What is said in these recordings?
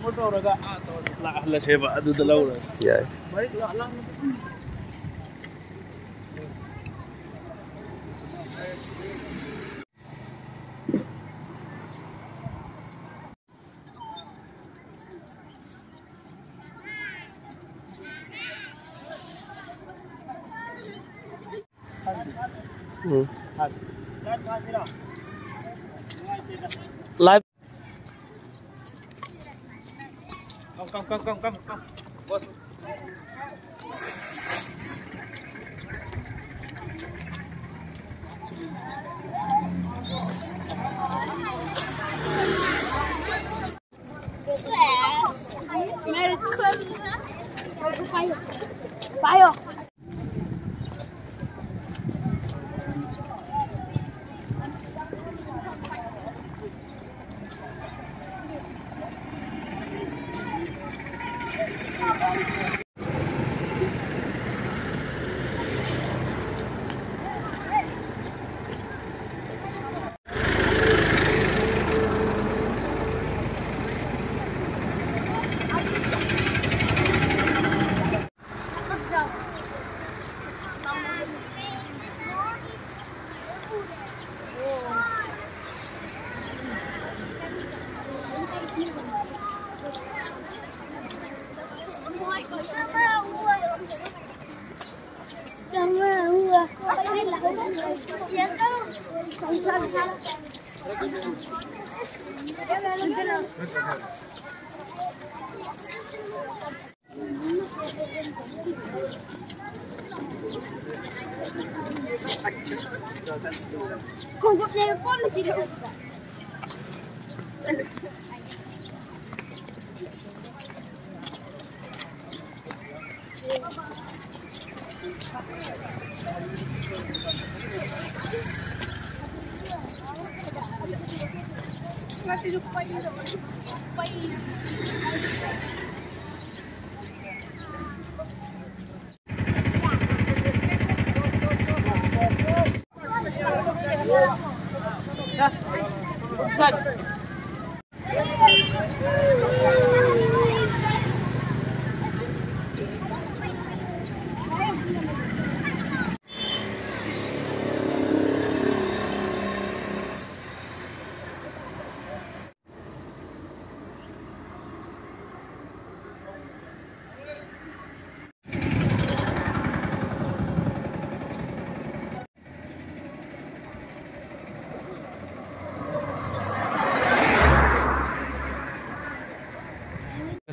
motor ga la sheba adu da laura ya live come boss Payo. Con con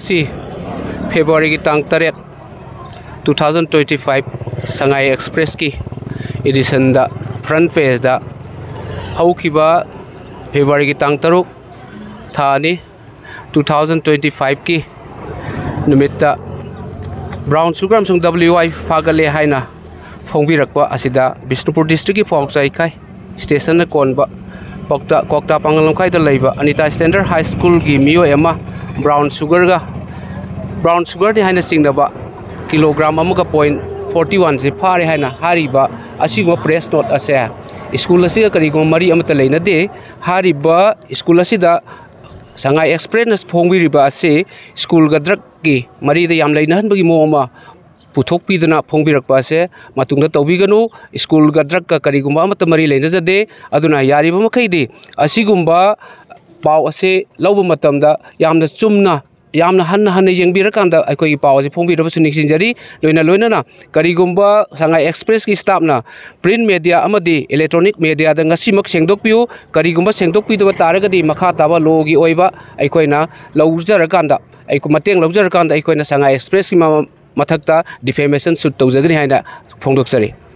February की तांग 2025 Sangai express की edition दा front page दा हौखिबा February की तांग 3 थानी 2025 की निमित्ता ब्राउन सुगर अमसुंग WI फागले हाइना फोंबिरकपा असिदा बिष्णुपुर डिस्ट्रिक्ट की पौचाइखाई स्टेशन कोनबा कोक्ता पांगलमखाई दा लैबा अनिता स्टैंडर्ड हाई स्कूल की मियो एमा brown sugar ni haina singdaba kilogram amuka point 41 se phare haina hariba asigo press note ase school asi kari go mari amata leina de hariba school asi da sangai express phongbi riba ase school ga drug ki mari da yam leina han bagi mo ma puthok pi dana phongbi rakpa ase matungda tobi ganu school ga drug ka kari go amata mari leina jade aduna yariba makai de asigumba pau ase lawba matamda yamna chumna yamna hanna yengbirkanda aikoi paw ase phongbi rabu niksinjari loina na karigumba sangai express ki staff na print media amadi electronic media da ngasimak sengdokpiu karigumba sengdokpi da taragadi makha taba logi oiba aikoina lawjarakanda aiko mateng lawjarakanda aikoina sangai express ki mathakta defamation suit tawjagni haina phongdoksari